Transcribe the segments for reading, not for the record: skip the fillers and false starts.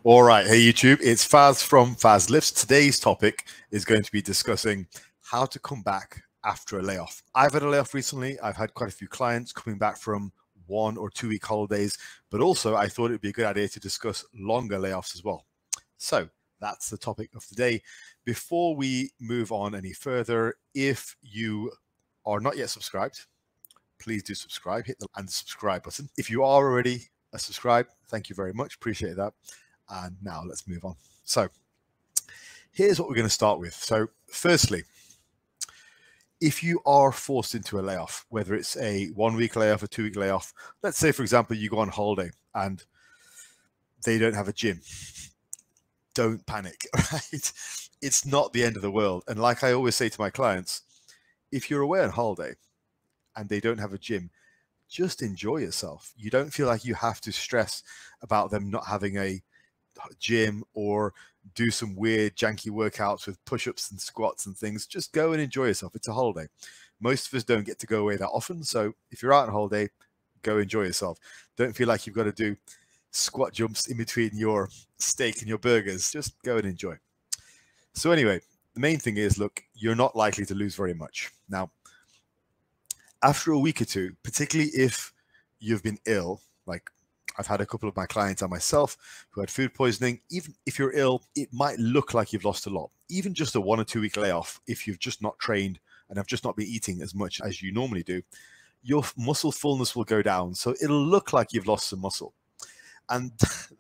All right, hey YouTube, it's Faz from Fazlifts. Today's topic is going to be discussing how to come back after a layoff. I've had a layoff recently. I've had quite a few clients coming back from 1 or 2 week holidays, but also I thought it'd be a good idea to discuss longer layoffs as well. So that's the topic of the day. Before we move on any further, if you are not yet subscribed, please do subscribe, hit the subscribe button. If you are already a subscribe, thank you very much, appreciate that. And now let's move on. So here's what we're going to start with. So firstly, if you are forced into a layoff, whether it's a 1 week layoff, a 2 week layoff, let's say, for example, you go on holiday and they don't have a gym, don't panic, right? It's not the end of the world. And like I always say to my clients, if you're away on holiday and they don't have a gym, just enjoy yourself. You don't feel like you have to stress about them not having a gym or do some weird janky workouts with push-ups and squats and things. Just go and enjoy yourself. It's a holiday. Most of us don't get to go away that often, so if you're out on holiday, go enjoy yourself. Don't feel like you've got to do squat jumps in between your steak and your burgers. Just go and enjoy. So anyway, the main thing is, look, you're not likely to lose very much. Now, after a week or two, particularly if you've been ill, like I've had a couple of my clients and myself who had food poisoning. Even if you're ill, it might look like you've lost a lot. Even just a 1 or 2 week layoff, if you've just not trained and have just not been eating as much as you normally do, your muscle fullness will go down. So it'll look like you've lost some muscle. And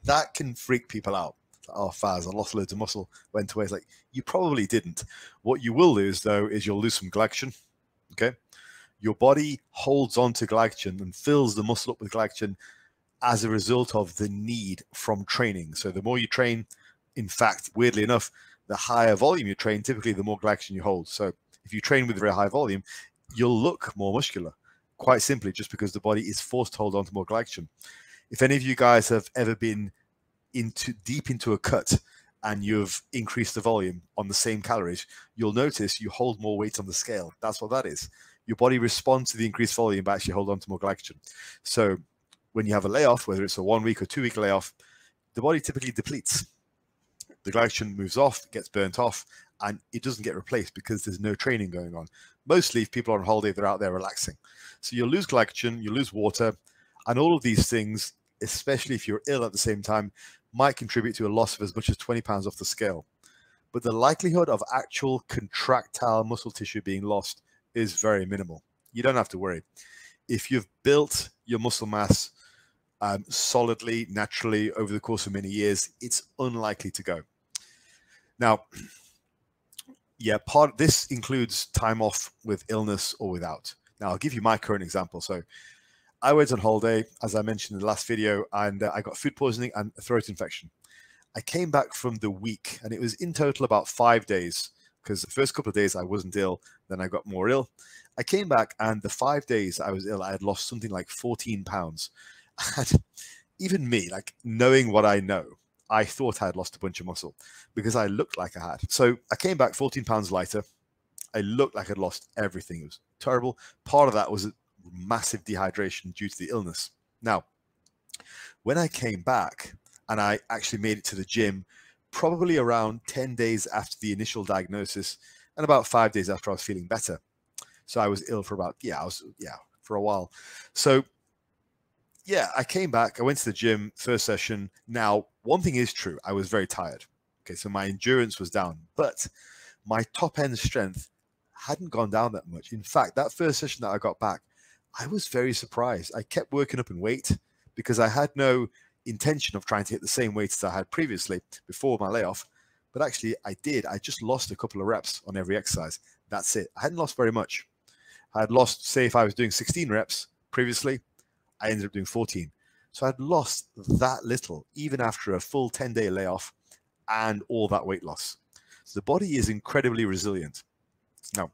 that can freak people out. Oh, Faz, I lost loads of muscle, went away. It's like, you probably didn't. What you will lose, though, is you'll lose some glycogen, okay? Your body holds on to glycogen and fills the muscle up with glycogen as a result of the need from training. So the more you train, in fact, weirdly enough, the higher volume you train, typically the more glycogen you hold. So if you train with very high volume, you'll look more muscular, quite simply just because the body is forced to hold on to more glycogen. If any of you guys have ever been deep into a cut and you've increased the volume on the same calories, you'll notice you hold more weight on the scale. That's what that is. Your body responds to the increased volume by actually hold on to more glycogen. So when you have a layoff, whether it's a 1 week or 2 week layoff, the body typically depletes. The glycogen moves off, gets burnt off, and it doesn't get replaced because there's no training going on. Mostly, if people are on holiday, they're out there relaxing. So you'll lose glycogen, you lose water, and all of these things, especially if you're ill at the same time, might contribute to a loss of as much as 20 pounds off the scale. But the likelihood of actual contractile muscle tissue being lost is very minimal. You don't have to worry. If you've built your muscle mass solidly, naturally, over the course of many years, it's unlikely to go. Now, yeah, this includes time off with illness or without. Now, I'll give you my current example. So I went on holiday, as I mentioned in the last video, and I got food poisoning and a throat infection. I came back from the week, and it was in total about 5 days, because the first couple of days I wasn't ill, then I got more ill. I came back, and the 5 days I was ill, I had lost something like 14 pounds. And even me, like knowing what I know, I thought I had lost a bunch of muscle because I looked like I had. So I came back 14 pounds lighter. I looked like I'd lost everything. It was terrible. Part of that was a massive dehydration due to the illness. Now, when I came back and I actually made it to the gym, probably around 10 days after the initial diagnosis and about 5 days after I was feeling better. So I was ill for about, for a while. So yeah, I came back, I went to the gym, first session. Now, one thing is true, I was very tired. Okay, so my endurance was down, but my top end strength hadn't gone down that much. In fact, that first session that I got back, I was very surprised. I kept working up in weight because I had no intention of trying to hit the same weights as I had previously before my layoff. But actually, I did. I just lost a couple of reps on every exercise. That's it. I hadn't lost very much. I had lost, say, if I was doing 16 reps previously, I ended up doing 14. So I'd lost that little, even after a full 10-day layoff and all that weight loss. So the body is incredibly resilient. Now,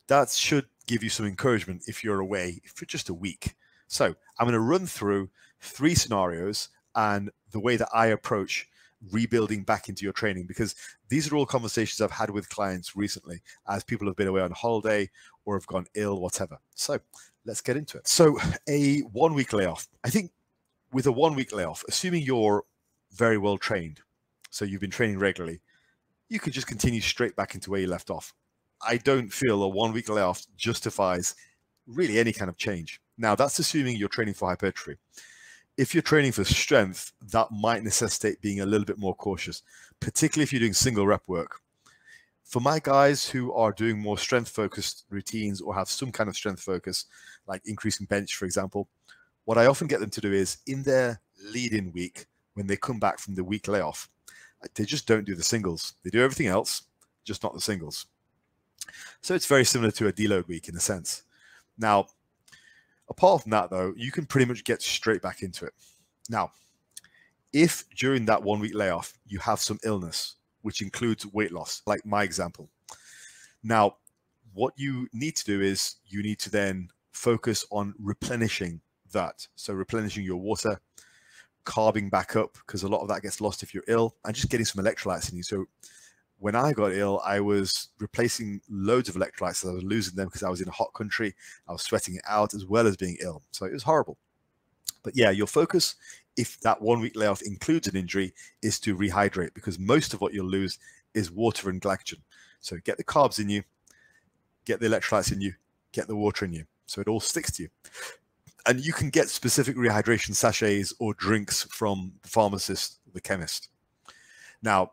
that should give you some encouragement if you're away for just a week. So I'm going to run through 3 scenarios and the way that I approach rebuilding back into your training, because these are all conversations I've had with clients recently as people have been away on holiday or have gone ill, whatever. So let's get into it. So a 1 week layoff. I think with a 1 week layoff, assuming you're very well trained, so you've been training regularly, you could just continue straight back into where you left off. I don't feel a 1 week layoff justifies really any kind of change. Now, that's assuming you're training for hypertrophy. If you're training for strength, that might necessitate being a little bit more cautious, particularly if you're doing single rep work. For my guys who are doing more strength focused routines or have some kind of strength focus, like increasing bench, for example, what I often get them to do is in their lead-in week, when they come back from the week layoff, they just don't do the singles. They do everything else, just not the singles. So it's very similar to a deload week in a sense. Now, apart from that, though, you can pretty much get straight back into it. Now, if during that 1 week layoff, you have some illness, which includes weight loss, like my example. Now, what you need to do is you need to then focus on replenishing that. So replenishing your water, carbing back up, because a lot of that gets lost if you're ill, and just getting some electrolytes in you. So when I got ill, I was replacing loads of electrolytes. I was losing them because I was in a hot country. I was sweating it out as well as being ill. So it was horrible. But yeah, your focus, if that 1 week layoff includes an injury, is to rehydrate, because most of what you'll lose is water and glycogen. So get the carbs in you, get the electrolytes in you, get the water in you. So it all sticks to you. And you can get specific rehydration sachets or drinks from the pharmacist, the chemist. Now,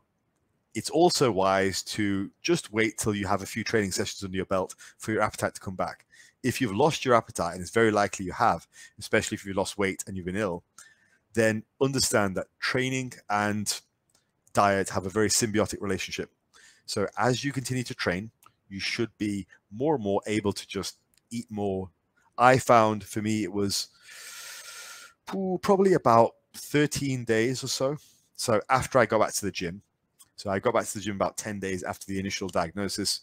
it's also wise to just wait till you have a few training sessions under your belt for your appetite to come back. If you've lost your appetite, and it's very likely you have, especially if you've lost weight and you've been ill, then understand that training and diet have a very symbiotic relationship. So as you continue to train, you should be more and more able to just eat more. I found for me, it was probably about 13 days or so. So after I got back to the gym, so I got back to the gym about 10 days after the initial diagnosis,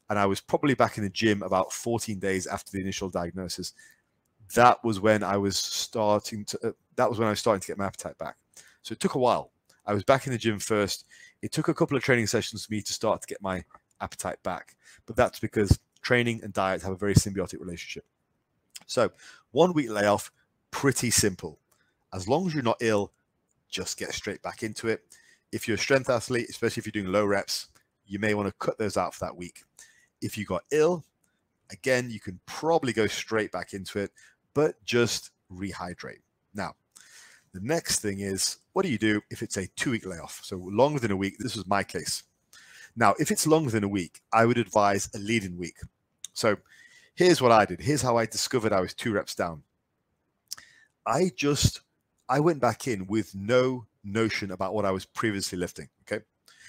and I was probably back in the gym about 14 days after the initial diagnosis. That was when I was starting to get my appetite back. So it took a while. I was back in the gym first. It took a couple of training sessions for me to start to get my appetite back, but that's because training and diet have a very symbiotic relationship. So 1 week layoff, pretty simple. As long as you're not ill, just get straight back into it. If you're a strength athlete, especially if you're doing low reps, you may want to cut those out for that week. If you got ill, again, you can probably go straight back into it, but just rehydrate. Now, the next thing is, what do you do if it's a 2 week layoff? So longer than a week. This was my case. Now, if it's longer than a week, I would advise a lead-in week. So here's what I did. Here's how I discovered I was 2 reps down. I went back in with no notion about what I was previously lifting. Okay.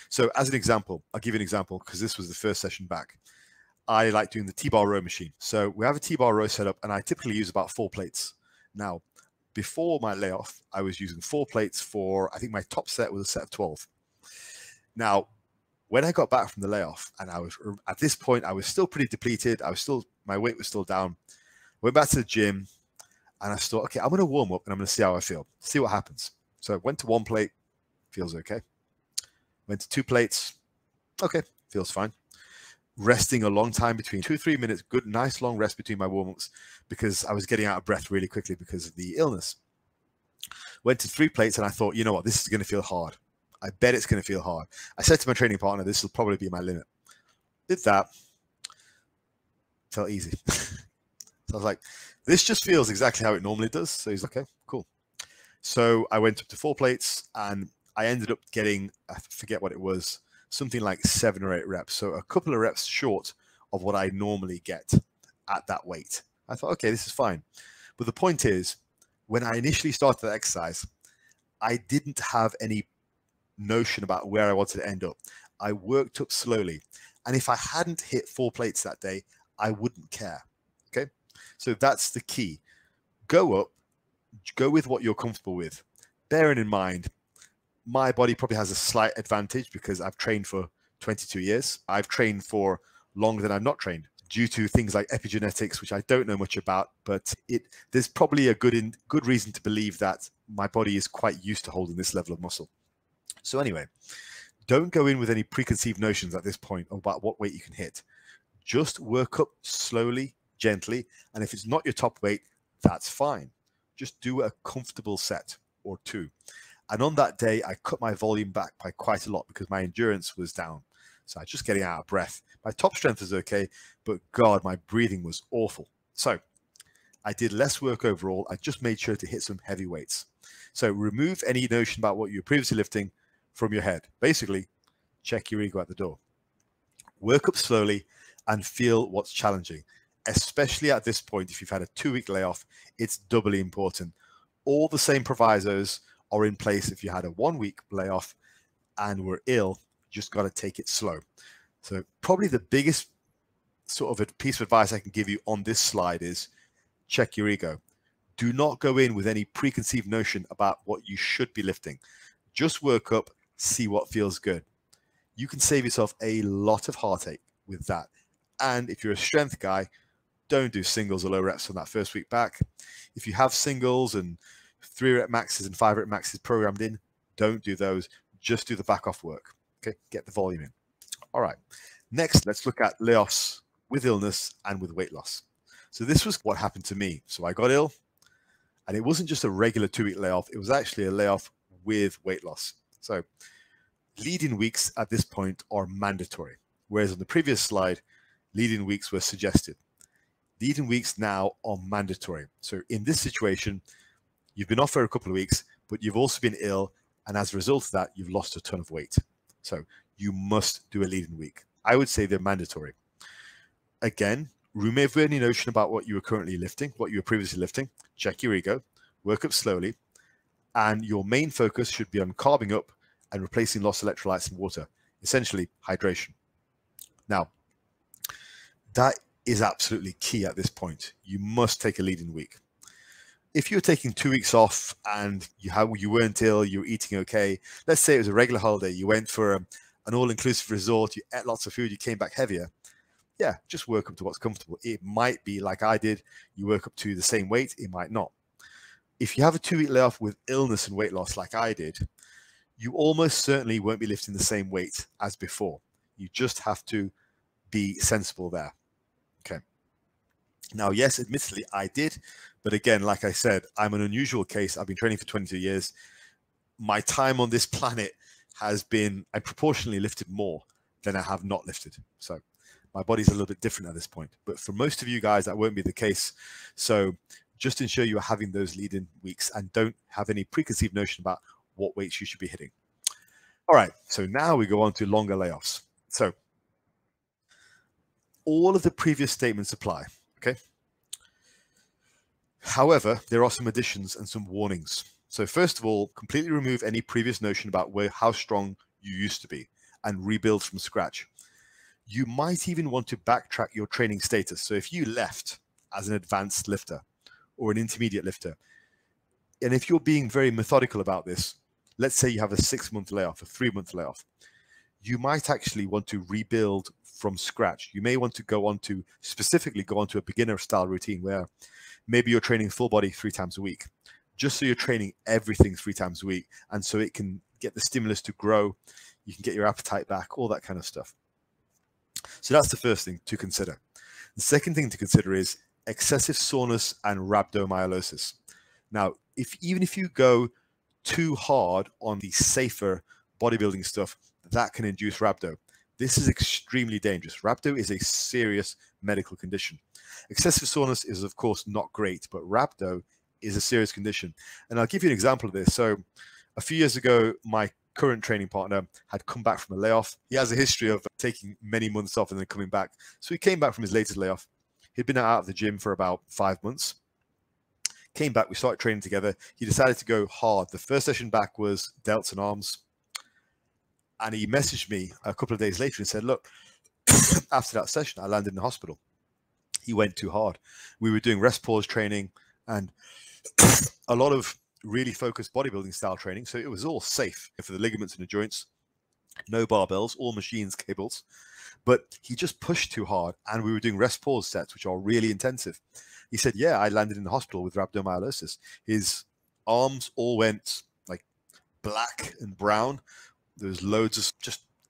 So as an example, I'll give you an example because this was the first session back. I like doing the T-bar row machine. So we have a T-bar row set up, and I typically use about 4 plates. Now, before my layoff, I was using 4 plates for, I think my top set was a set of 12. Now, when I got back from the layoff, and at this point, I was still pretty depleted. My weight was still down. Went back to the gym, and I thought, okay, I'm going to warm up, and I'm going to see how I feel, see what happens. So I went to 1 plate, feels okay. Went to 2 plates, okay, feels fine. Resting a long time between 2-3 minutes, good, nice long rest between my warm-ups because I was getting out of breath really quickly because of the illness. Went to 3 plates, and I thought, you know what, this is going to feel hard. I bet it's going to feel hard. I said to my training partner, this will probably be my limit. Did that. Felt easy. So I was like, this just feels exactly how it normally does. So he's like, okay, cool. So I went up to 4 plates, and I ended up getting, I forget what it was, something like 7 or 8 reps. So a couple of reps short of what I normally get at that weight. I thought, okay, this is fine. But the point is, when I initially started the exercise, I didn't have any notion about where I wanted to end up. I worked up slowly. And if I hadn't hit 4 plates that day, I wouldn't care. Okay. So that's the key. Go up, go with what you're comfortable with. Bearing in mind, my body probably has a slight advantage because I've trained for 22 years. I've trained for longer than I've not trained due to things like epigenetics, which I don't know much about, but there's probably a good reason to believe that my body is quite used to holding this level of muscle. So anyway, don't go in with any preconceived notions at this point about what weight you can hit. Just work up slowly, gently, and if it's not your top weight, that's fine. Just do a comfortable set or 2. And on that day, I cut my volume back by quite a lot because my endurance was down. So I was just getting out of breath. My top strength was okay, but God, my breathing was awful. So I did less work overall. I just made sure to hit some heavy weights. So remove any notion about what you were previously lifting from your head. Basically, check your ego at the door. Work up slowly and feel what's challenging. Especially at this point, if you've had a 2-week layoff, it's doubly important. All the same provisos are in place if you had a 1-week layoff and were ill. You just got to take it slow. So probably the biggest sort of a piece of advice I can give you on this slide is check your ego. Do not go in with any preconceived notion about what you should be lifting. Just work up, see what feels good. You can save yourself a lot of heartache with that. And if you're a strength guy, don't do singles or low reps on that first week back. If you have singles and 3-rep maxes and 5-rep maxes programmed in, don't do those. Just do the back off work. Okay, get the volume in. All right. Next, let's look at layoffs with illness and with weight loss. So this was what happened to me. So I got ill, and it wasn't just a regular 2-week layoff. It was actually a layoff with weight loss. So lead-in weeks at this point are mandatory, whereas on the previous slide, lead-in weeks were suggested. Lead-in weeks now are mandatory. So in this situation, you've been off for a couple of weeks, but you've also been ill, and as a result of that, you've lost a ton of weight. So you must do a lead-in week. I would say they're mandatory. Again, remove any notion about what you were currently lifting, what you were previously lifting. Check your ego, work up slowly, and your main focus should be on carbing up and replacing lost electrolytes in water, essentially hydration. Now, that is absolutely key at this point. You must take a lead-in week. If you're taking 2 weeks off and you weren't ill, you were eating okay, let's say it was a regular holiday, you went for an all-inclusive resort, you ate lots of food, you came back heavier, yeah, just work up to what's comfortable. It might be like I did, you work up to the same weight, it might not. If you have a 2-week layoff with illness and weight loss like I did, you almost certainly won't be lifting the same weight as before. You just have to be sensible there. Okay. Now, yes, admittedly, I did. But again, like I said, I'm an unusual case. I've been training for 22 years. My time on this planet has been, I proportionally lifted more than I have not lifted. So my body's a little bit different at this point. But for most of you guys, that won't be the case. So just ensure you are having those lead-in weeks and don't have any preconceived notion about what weights you should be hitting. All right, so now we go on to longer layoffs. So all of the previous statements apply, okay? However, there are some additions and some warnings. So first of all, completely remove any previous notion about how strong you used to be and rebuild from scratch. You might even want to backtrack your training status. So if you left as an advanced lifter or an intermediate lifter, and if you're being very methodical about this, let's say you have a 6-month layoff, a 3-month layoff, you might actually want to rebuild from scratch. You may want to specifically go onto a beginner style routine where maybe you're training full body 3 times a week, just so you're training everything 3 times a week. And so it can get the stimulus to grow. You can get your appetite back, all that kind of stuff. So that's the first thing to consider. The second thing to consider is excessive soreness and rhabdomyolysis. Now, even if you go too hard on the safer bodybuilding stuff, that can induce rhabdo. This is extremely dangerous. Rhabdo is a serious medical condition. Excessive soreness is, of course, not great, but rhabdo is a serious condition. And I'll give you an example of this. So a few years ago, my current training partner had come back from a layoff. He has a history of taking many months off and then coming back. So he came back from his latest layoff. He'd been out of the gym for about 5 months. Came back, we started training together. He decided to go hard. The first session back was delts and arms. And he messaged me a couple of days later and said, look, after that session, I landed in the hospital. He went too hard. We were doing rest pause training and a lot of really focused bodybuilding style training. So it was all safe for the ligaments and the joints. No barbells, all machines, cables. But he just pushed too hard and we were doing rest pause sets, which are really intensive. He said, yeah, I landed in the hospital with rhabdomyolysis. His arms all went like black and brown. There was loads of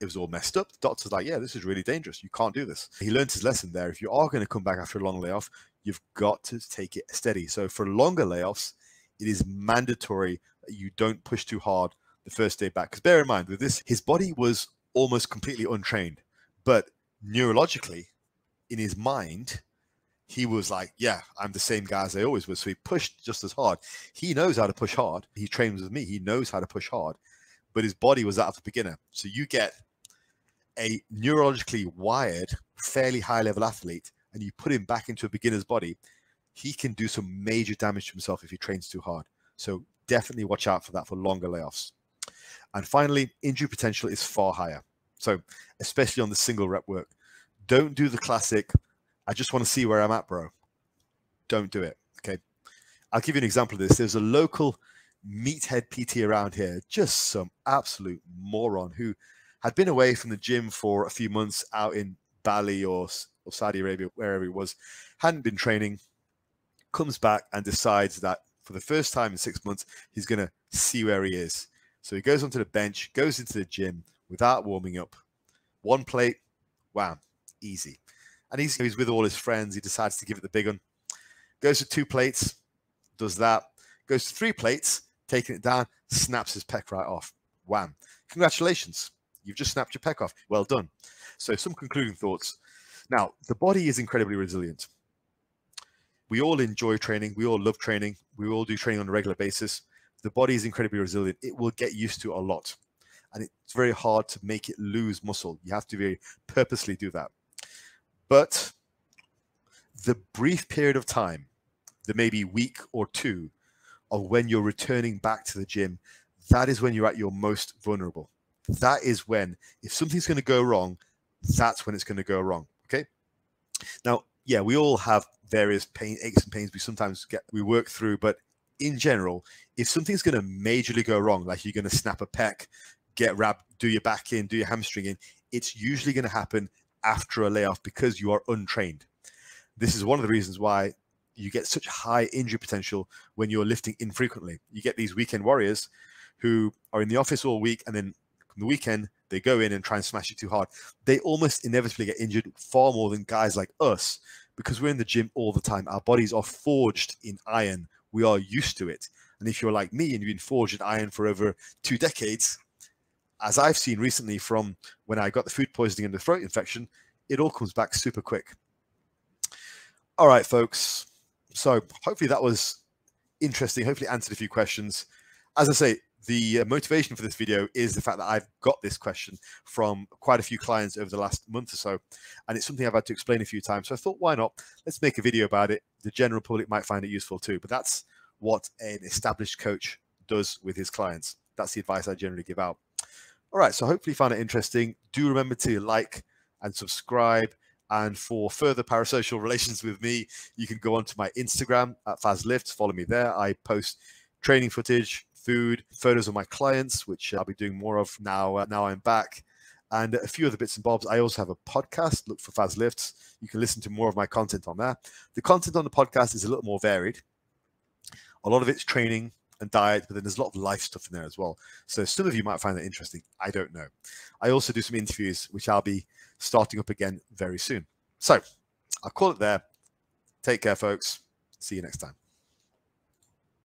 it was all messed up. The doctor's like, yeah, this is really dangerous. You can't do this. He learned his lesson there. If you are going to come back after a long layoff, you've got to take it steady. So for longer layoffs, it is mandatory that you don't push too hard the first day back. Because bear in mind, with this, his body was almost completely untrained, but neurologically, in his mind, he was like, yeah, I'm the same guy as I always was. So he pushed just as hard. He knows how to push hard. He trains with me. He knows how to push hard, but his body was that of a beginner. So you get a neurologically wired, fairly high level athlete, and you put him back into a beginner's body, he can do some major damage to himself if he trains too hard. So definitely watch out for that for longer layoffs. And finally, injury potential is far higher. So especially on the single rep work, don't do the classic, I just want to see where I'm at, bro. Don't do it. Okay. I'll give you an example of this. There's a local meathead PT around here, just some absolute moron who had been away from the gym for a few months out in Bali or Saudi Arabia, wherever he was, hadn't been training, comes back and decides that for the first time in 6 months, he's going to see where he is. So he goes onto the bench, goes into the gym without warming up. One plate, wham, easy. And he's with all his friends. He decides to give it the big one. Goes to 2 plates, does that. Goes to 3 plates, taking it down, snaps his pec right off. Wham. Congratulations. You've just snapped your pec off. Well done. So some concluding thoughts. Now, the body is incredibly resilient. We all enjoy training. We all love training. We all do training on a regular basis. The body is incredibly resilient. It will get used to a lot. And it's very hard to make it lose muscle. You have to very purposely do that. But the brief period of time, the maybe week or 2, of when you're returning back to the gym, that is when you're at your most vulnerable. That is when, if something's going to go wrong, that's when it's going to go wrong. Okay. Now, yeah, we all have various aches and pains we sometimes we work through, but in general, if something's going to majorly go wrong, like you're going to snap a pec, get wrapped, do your back in, do your hamstring in, it's usually going to happen after a layoff because you are untrained. This is one of the reasons why you get such high injury potential when you're lifting infrequently. You get these weekend warriors who are in the office all week, and then on the weekend they go in and try and smash it too hard. They almost inevitably get injured far more than guys like us because we're in the gym all the time. Our bodies are forged in iron. We are used to it. And if you're like me and you've been forged in iron for over 2 decades, as I've seen recently from when I got the food poisoning and the throat infection, it all comes back super quick. All right, folks. So hopefully that was interesting. Hopefully answered a few questions. As I say, the motivation for this video is the fact that I've got this question from quite a few clients over the last month or so, and it's something I've had to explain a few times. So I thought, why not? Let's make a video about it. The general public might find it useful too, but that's what an established coach does with his clients. That's the advice I generally give out. All right, so hopefully you found it interesting. Do remember to like and subscribe. And for further parasocial relations with me, you can go onto my Instagram at Fazlifts. Follow me there. I post training footage, food, photos of my clients, which I'll be doing more of now I'm back, and a few other bits and bobs. I also have a podcast. Look for Fazlifts. You can listen to more of my content on there. The content on the podcast is a little more varied. A lot of it's training and diet, but then there's a lot of life stuff in there as well. So some of you might find that interesting. I don't know. I also do some interviews, which I'll be starting up again very soon. So I'll call it there. Take care, folks. See you next time.